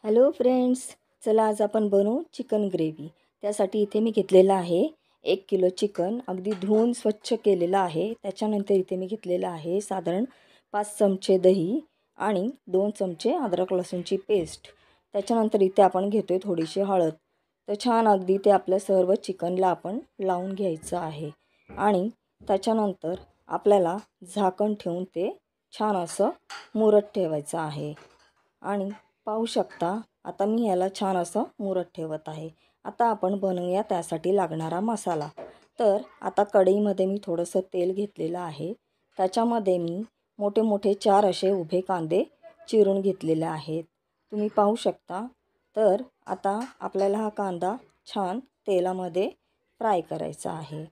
Hello friends, चला आज आपण बनवू चिकन ग्रेव्ही। त्यासाठी इथे मी घेतलेला आहे 1 किलो चिकन, अगदी धुवून स्वच्छ केलेलं आहे। त्याच्यानंतर इथे मी घेतलेलं आहे साधारण 5 चमचे दही आणि 2 चमचे अद्रक लसूणची पेस्ट। त्याच्यानंतर इथे आपण घेतोय थोडीशी हळद। तर छान अगदी ते आपल्या सर्व चिकनला आपण लावून घ्यायचं आहे आणि त्याच्यानंतर आपल्याला झाकण ठेवून ते छान असं मुरत ठेवायचं आहे। आणि पाहू शकता आता मी याला छान असं मुरत ठेवत आहे। आता आपण बनवूया त्यासाठी लागणारा मसाला। तर आता कढईमध्ये मी थोडंसं तेल घेतलेलं आहे। त्याच्यामध्ये मी मोठे मोठे 4 असे उभे कांदे चिरून घेतलेले आहेत, तुम्ही पाहू शकता। तर आता आपल्याला हा कांदा छान तेलामध्ये फ्राय करायचा आहे।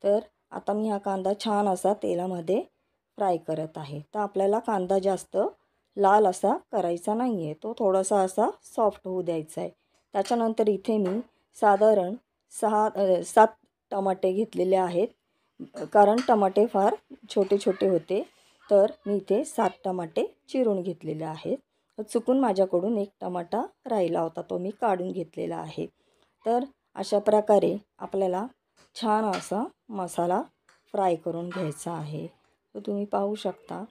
तर आता मी हा कांदा छान असा तेलामध्ये फ्राय करत आहे। तर आपल्याला कांदा जास्त लाल असा करायचा नाही आहे, तो थोडासा असा सॉफ्ट होऊ द्यायचा आहे। त्याच्यानंतर इथे मी साधारण 7 टमाटे घेतलेले आहेत, कारण टमाटे फार छोटे छोटे होते। तर मी इथे 7 टमाटे चिरून घेतलेले आहेत। चुकून माझ्याकडून 1 टमाटा राहिला होता, तो मी काढून घेतलेला आहे। तर अशा प्रकारे आपल्याला छान असा मसाला फ्राय करून घ्यायचा आहे। तर तुम्ही पाहू शकता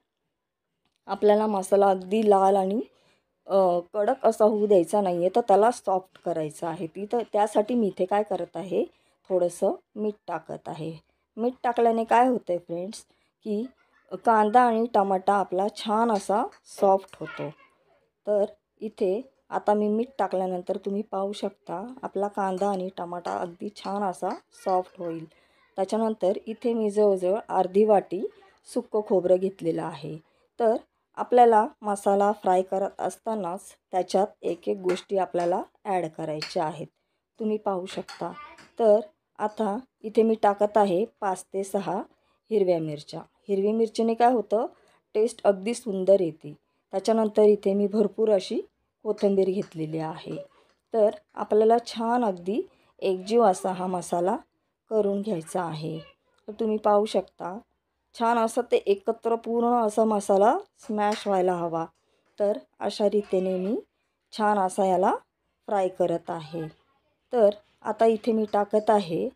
आपल्याला मसाला अगदी लाल आणि कडक असा होऊ द्यायचा नाही आहे, तर त्याला सॉफ्ट करायचं आहे। तर त्यासाठी मी इथे काय करत आहे, थोडंसं मीठ टाकत आहे। मीठ टाकल्याने काय होतं आहे फ्रेंड्स, की कांदा आणि टमाटा आपला छान असा सॉफ्ट होतो। तर इथे आता मी मीठ टाकल्यानंतर तुम्ही पाहू शकता आपला कांदा आणि टमाटा अगदी छान असा सॉफ्ट होईल। त्याच्यानंतर इथे मी जवळजवळ अर्धी वाटी सुक्कं खोबरं घेतलेलं आहे। तर आपल्याला मसाला फ्राय करत असतानाच त्याच्यात एक एक गोष्टी आपल्याला ॲड करायच्या आहेत, तुम्ही पाहू शकता। तर आता इथे मी टाकत आहे 5 ते 6 हिरव्या मिरच्या। हिरवी मिरचीने काय होतं, टेस्ट अगदी सुंदर येते। त्याच्यानंतर इथे मी भरपूर अशी कोथिंबीर घेतलेली आहे। तर आपल्याला छान अगदी एकजीव असा हा मसाला करून घ्यायचा आहे। तर तुम्ही पाहू शकता छान असं ते एकत्र पूर्ण असा मसाला स्मॅश व्हायला हवा। तर अशा रीतीने मी छान असा याला फ्राय करत आहे। तर आता इथे मी टाकत आहे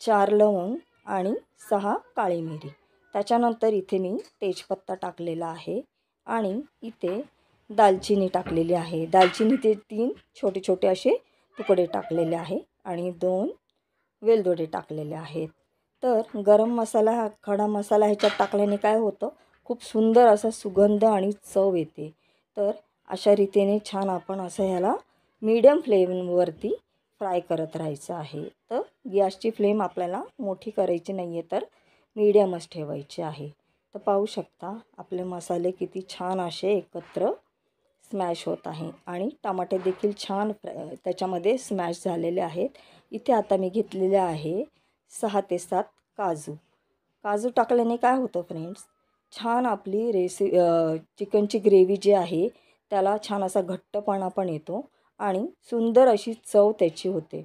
4 लवंग आणि 6 काळी मिरी। त्याच्यानंतर इथे मी तेजपत्ता टाकलेला आहे आणि इथे दालचिनी टाकलेली आहे। दालचिनीचे 3 छोटे छोटे असे तुकडे टाकलेले आहे आणि 2 वेलदोडे टाकलेले आहेत। तर गरम मसाला हा खडा मसाला ह्याच्यात टाकल्याने काय होतं, खूप सुंदर असा सुगंध आणि चव येते। तर अशा रीतीने छान आपण असं ह्याला मीडियम फ्लेमवरती फ्राय करत राहायचं आहे। तर गॅसची फ्लेम आपल्याला मोठी करायची नाही आहे, तर मीडियमच ठेवायची आहे। तर पाहू शकता आपले मसाले किती छान असे एकत्र स्मॅश होत आहे आणि टमाटे देखील छान त्याच्यामध्ये स्मॅश झालेले आहेत। इथे आता मी घेतलेले आहे 6 ते 7 काजू। काजू टाकल्याने काय होतं फ्रेंड्स, छान आपली चिकनची ग्रेव्ही जी आहे त्याला छान असा घट्टपणा पण येतो आणि सुंदर अशी चव त्याची होते।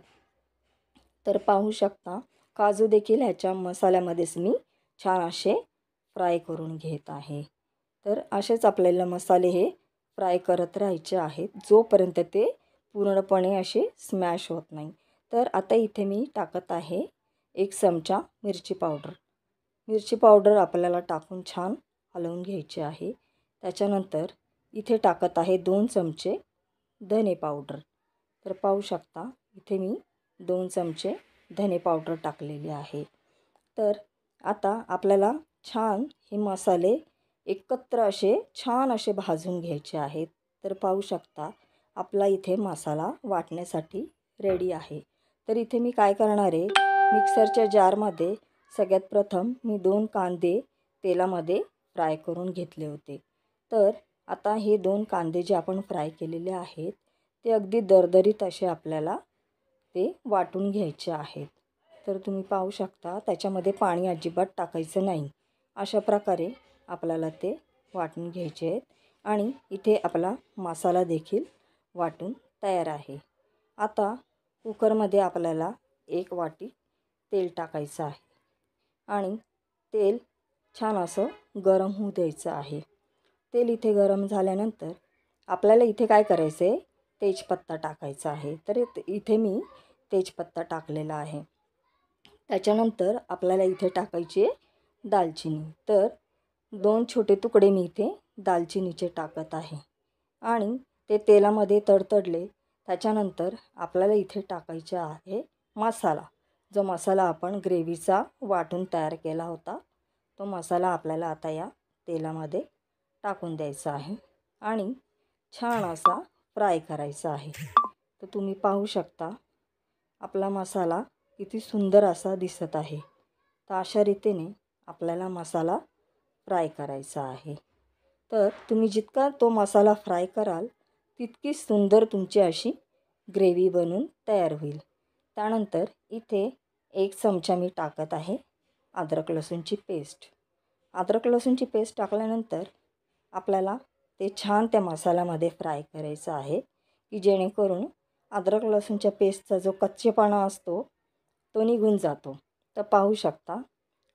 तर पाहू शकता काजू देखील ह्याच्या मसाल्यामध्येच मी छान असे फ्राय करून घेत आहे। तर असेच आपल्याला मसाले हे फ्राय करत राहायचे आहेत, जोपर्यंत ते पूर्णपणे असे स्मॅश होत नाही। तर आता इथे मी टाकत आहे 1 चमचा मिरची पावडर। मिरची पावडर आपल्याला टाकून छान हलवून घ्यायची आहे। त्याच्यानंतर इथे टाकत आहे 2 चमचे धने पावडर। तर पाहू शकता इथे मी 2 चमचे धने पावडर टाकलेली आहे। तर आता आपल्याला छान हे मसाले एकत्र असे छान असे भाजून घ्यायचे आहेत। तर पाहू शकता आपला इथे मसाला वाटण्यासाठी रेडी आहे। तर इथे मी काय करणार आहे, मिक्सरच्या जारमध्ये सगळ्यात प्रथम मी 2 कांदे तेलामध्ये फ्राय करून घेतले होते। तर आता हे 2 कांदे जे आपण फ्राय केलेले आहेत ते अगदी दरदरीत असे आपल्याला ते वाटून घ्यायचे आहेत। तर तुम्ही पाहू शकता त्याच्यामध्ये पाणी अजिबात टाकायचं नाही, अशा प्रकारे आपल्याला ते वाटून घ्यायचे आहेत। आणि इथे आपला मसाला देखील वाटून तयार आहे। आता कुकरमध्ये आपल्याला 1 वाटी तेल टाकायचं आहे आणि तेल छान असं गरम होऊ द्यायचं आहे। तेल इथे गरम झाल्यानंतर आपल्याला इथे काय करायचं आहे, तेजपत्ता टाकायचा आहे. तर इथे मी तेजपत्ता टाकलेला आहे. त्याच्यानंतर आपल्याला इथे टाकायची आहे दालचिनी. तर 2 छोटे तुकडे मी इथे दालचिनीचे टाकत आहे आणि ते तेलामध्ये तडतडले. त्याच्यानंतर आपल्याला इथे टाकायचा आहे मसाला. जो मसाला आपण ग्रेव्हीचा वाटून तयार केला होता, तो मसाला आपल्याला आता या तेलामध्ये टाकून द्यायचा आहे आणि छान असा फ्राय करायचा आहे. तर तुम्ही पाहू शकता आपला मसाला किती सुंदर असा दिसत आहे. तर अशा रीतीने आपल्याला मसाला फ्राय करायचा आहे. तर तुम्ही जितका तो मसाला फ्राय कराल तितकी सुंदर तुमची अशी ग्रेव्ही बनून तयार होईल. त्यानंतर इथे 1 चमचा मी टाकत आहे अद्रक लसूणची पेस्ट. अद्रक लसूणची पेस्ट टाकल्यानंतर आपल्याला ते छान त्या मसाल्यामध्ये फ्राय करायचं आहे की जेणेकरून अद्रक लसूणच्या पेस्टचा जो कच्चेपणा असतो तो निघून जातो. तर पाहू शकता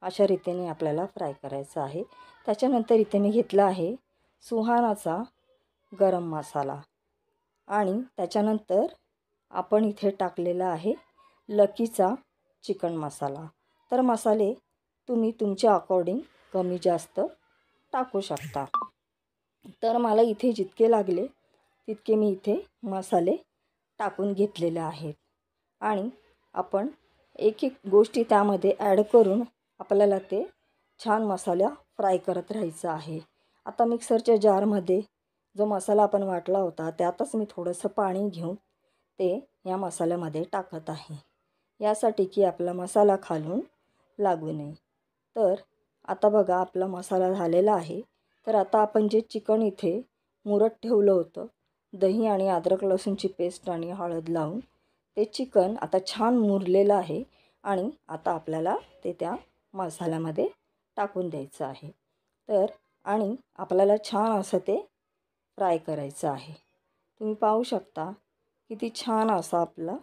अशा रीतीने आपल्याला फ्राय करायचं आहे. त्याच्यानंतर इथे मी घेतला आहे सुहानाचा गरम मसाला आणि त्याच्यानंतर आपण इथे टाकलेला आहे लकीचा चिकन मसाला. तर मसाले तुम्ही तुमच्या अकॉर्डिंग कमी जास्त टाकू शकता. तर मला इथे जितके लागले तितके मी इथे मसाले टाकून घेतलेले आहेत आणि आपण एक एक गोष्टी त्यामध्ये ॲड करून आपल्याला ते छान मसाला फ्राय करत राहायचं आहे. आता मिक्सरच्या जारमध्ये जो मसाला आपण वाटला होता त्यातच मी थोडंसं पाणी घेऊन ते या मसाल्यामध्ये टाकत आहे, यासाठी की आपला मसाला खालून लागू नये. तर आता बघा आपला मसाला झालेला आहे. तर आता आपण जे चिकन इथे मुरत ठेवलं होतं दही आणि अद्रक लसूणची पेस्ट आणि हळद लावून, ते चिकन आता छान मुरलेलं आहे आणि आता आपल्याला ते त्या मसाल्यामध्ये टाकून द्यायचं आहे. तर आणि आपल्याला छान असं ते फ्राय करायचं आहे. तुम्ही पाहू शकता किती छान असा आपला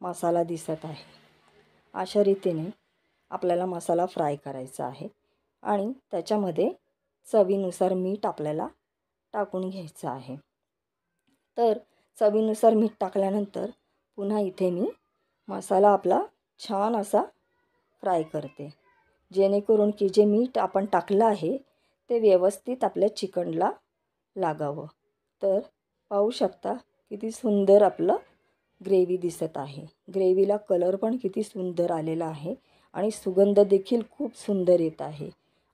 मसाला दिसत आहे. अशा रीतीने आपल्याला मसाला फ्राय करायचा आहे आणि त्याच्यामध्ये चवीनुसार मीठ आपल्याला टाकून घ्यायचं आहे. तर चवीनुसार मीठ टाकल्यानंतर पुन्हा इथे मी मसाला आपला छान असा फ्राय करते, जेणेकरून की जे मीठ आपण टाकलं आहे ते व्यवस्थित आपल्या चिकनला लागावं. तर पाहू शकता किती सुंदर आपलं ग्रेव्ही दिसत आहे. ग्रेव्हीला कलर पण किती सुंदर आलेला आहे आणि सुगंध देखील खूप सुंदर येत आहे.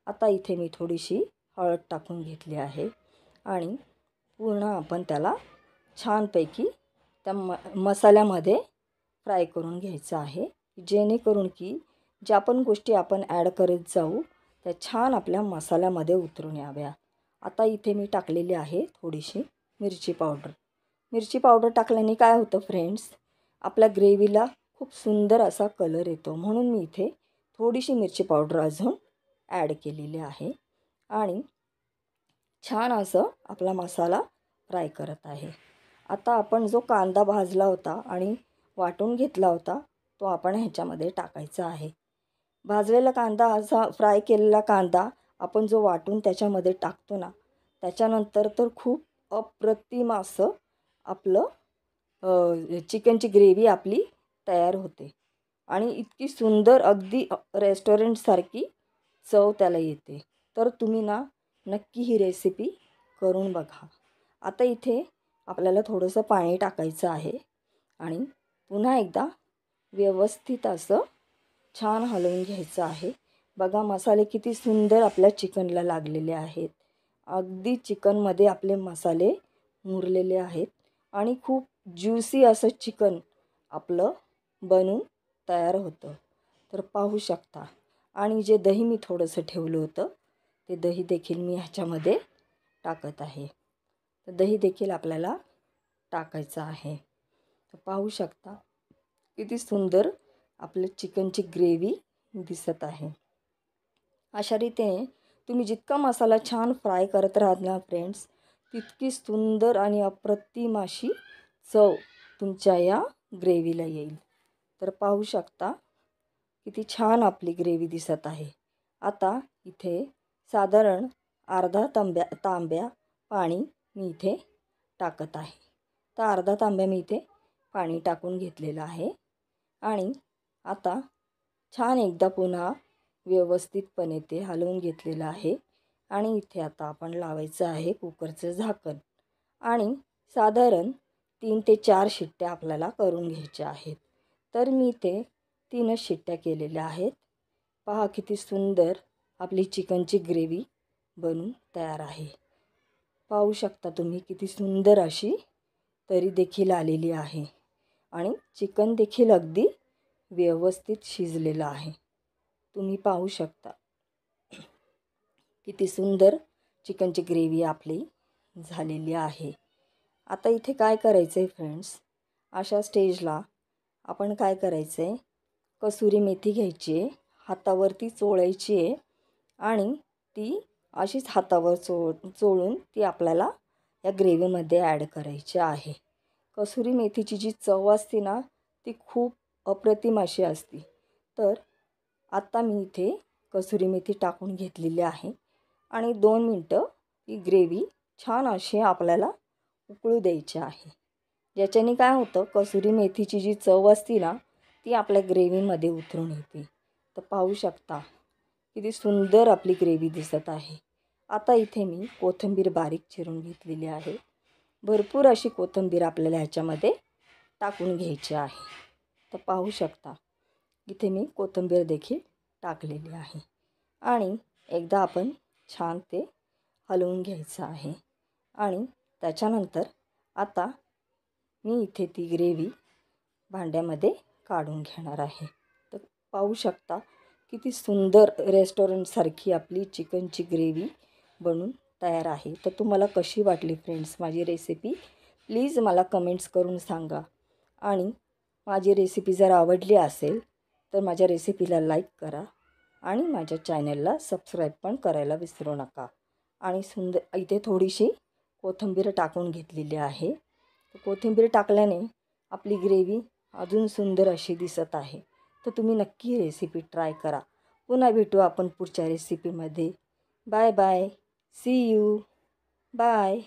आता इथे मी थोडीशी हळद टाकून घेतली आहे आणि पूर्ण आपण त्याला छानपैकी त्या मसाल्यामध्ये फ्राय करून घ्यायचं आहे, जेणेकरून की ज्या पण गोष्टी आपण ॲड करत जाऊ त्या छान आपल्या मसाल्यामध्ये उतरून याव्या. आता इथे मी टाकलेली आहे थोडीशी मिरची पावडर. मिरची पावडर टाकल्याने काय होतं फ्रेंड्स, आपल्या ग्रेव्हीला खूप सुंदर असा कलर येतो. म्हणून मी इथे थोडीशी मिरची पावडर अजून ॲड केलेली आहे आणि छान असं आपला मसाला फ्राय करत आहे. आता आपण जो कांदा भाजला होता आणि वाटून घेतला होता तो आपण ह्याच्यामध्ये टाकायचा आहे. भाजलेला कांदा असा फ्राय केलेला कांदा आपण जो वाटून त्याच्यामध्ये टाकतो ना, त्याच्यानंतर तर खूप अप्रतिम असं आपलं चिकनची ग्रेव्ही आपली तयार होते आणि इतकी सुंदर अगदी रेस्टॉरंटसारखी चव त्याला येते. तर तुम्ही ना नक्की ही रेसिपी करून बघा. आता इथे आपल्याला थोडंसं पाणी टाकायचं आहे आणि पुन्हा एकदा व्यवस्थित असं छान हलवून घ्यायचं आहे. बघा मसाले किती सुंदर आपल्या चिकनला लागलेले आहेत. अगदी चिकनमध्ये आपले मसाले मुरलेले आहेत आणि खूप ज्युसी असं चिकन आपलं बनून तयार होतं. तर पाहू शकता. आणि जे दही मी थोडंसं ठेवलं होतं ते दही देखील मी ह्याच्यामध्ये टाकत आहे. तर दही देखील आपल्याला टाकायचं आहे. तर पाहू शकता किती सुंदर आपलं चिकनची ग्रेव्ही दिसत आहे. अशा रीतीने तुम्ही जितका मसाला छान फ्राय करत राहाल ना फ्रेंड्स, तितकी सुंदर आणि अप्रतिम अशी चव तुमच्या या ग्रेव्हीला येईल. तर पाहू शकता किती छान आपली ग्रेव्ही दिसत आहे. आता इथे साधारण अर्धा तांब्या पाणी मी इथे टाकत आहे तर अर्धा तांब्या मी इथे पाणी टाकून घेतलेलं आहे आणि आता छान एकदा पुन्हा व्यवस्थितपणे ते हलवून घेतलेलं आहे आणि इथे आता आपण लावायचं आहे कुकरचं झाकण आणि साधारण 3 ते 4 शिट्ट्या आपल्याला करून घ्यायच्या आहेत. तर मी इथे 3च शिट्ट्या केलेल्या आहेत. पहा किती सुंदर आपली चिकनची ग्रेव्ही बनून तयार आहे. पाहू शकता तुम्ही किती सुंदर अशी तरी देखील आलेली आहे आणि चिकन देखील अगदी व्यवस्थित शिजलेलं आहे. तुम्ही पाहू शकता किती सुंदर चिकनची ग्रेव्ही आपली झालेली आहे. आता इथे काय करायचं आहे फ्रेंड्स, अशा स्टेजला आपण काय करायचं आहे, कसुरी मेथी घ्यायची आहे, हातावरती चोळायची आहे आणि ती अशीच हातावर चोळून ती आपल्याला या ग्रेव्हीमध्ये ॲड करायची आहे. कसुरी मेथीची जी चव असते ना ती खूप अप्रतिम अशी असते. तर आता मी इथे कसुरी मेथी टाकून घेतलेली आहे आणि 2 मिनटं ही ग्रेव्ही छान अशी आपल्याला उकळू द्यायची आहे. याच्याने काय होतं, कसुरी मेथीची जी चव असते ना ती आपल्या ग्रेव्हीमध्ये उतरून येते. तर पाहू शकता किती सुंदर आपली ग्रेव्ही दिसत आहे. आता इथे मी कोथिंबीर बारीक चिरून घेतलेली आहे. भरपूर अशी कोथिंबीर आपल्याला ह्याच्यामध्ये टाकून घ्यायची आहे. तर पाहू शकता इथे मी कोथिंबीर देखील टाकलेली आहे आणि एकदा आपण छान ते हलवून घ्यायचं आहे आणि त्याच्यानंतर आता मी इथे ती ग्रेव्ही भांड्यामध्ये काढून घेणार आहे. तर पाहू शकता किती सुंदर रेस्टॉरंटसारखी आपली चिकनची ग्रेव्ही बनून तयार आहे. तर तुम्हाला कशी वाटली फ्रेंड्स माझी रेसिपी, प्लीज मला कमेंट्स करून सांगा आणि माझी रेसिपी जर आवडली असेल तर माझ्या रेसिपीला लाईक करा आणि माझ्या चॅनलला सबस्क्राईब पण करायला विसरू नका. आणि सुंदर इथे थोडीशी कोथिंबीर टाकून घेतलेली आहे. कोथिंबीर टाकल्याने आपली ग्रेव्ही अजून सुंदर अशी दिसत आहे. तर तुम्ही नक्की रेसिपी ट्राय करा. पुन्हा भेटू आपण पुढच्या रेसिपीमध्ये. Bye bye. See you. Bye.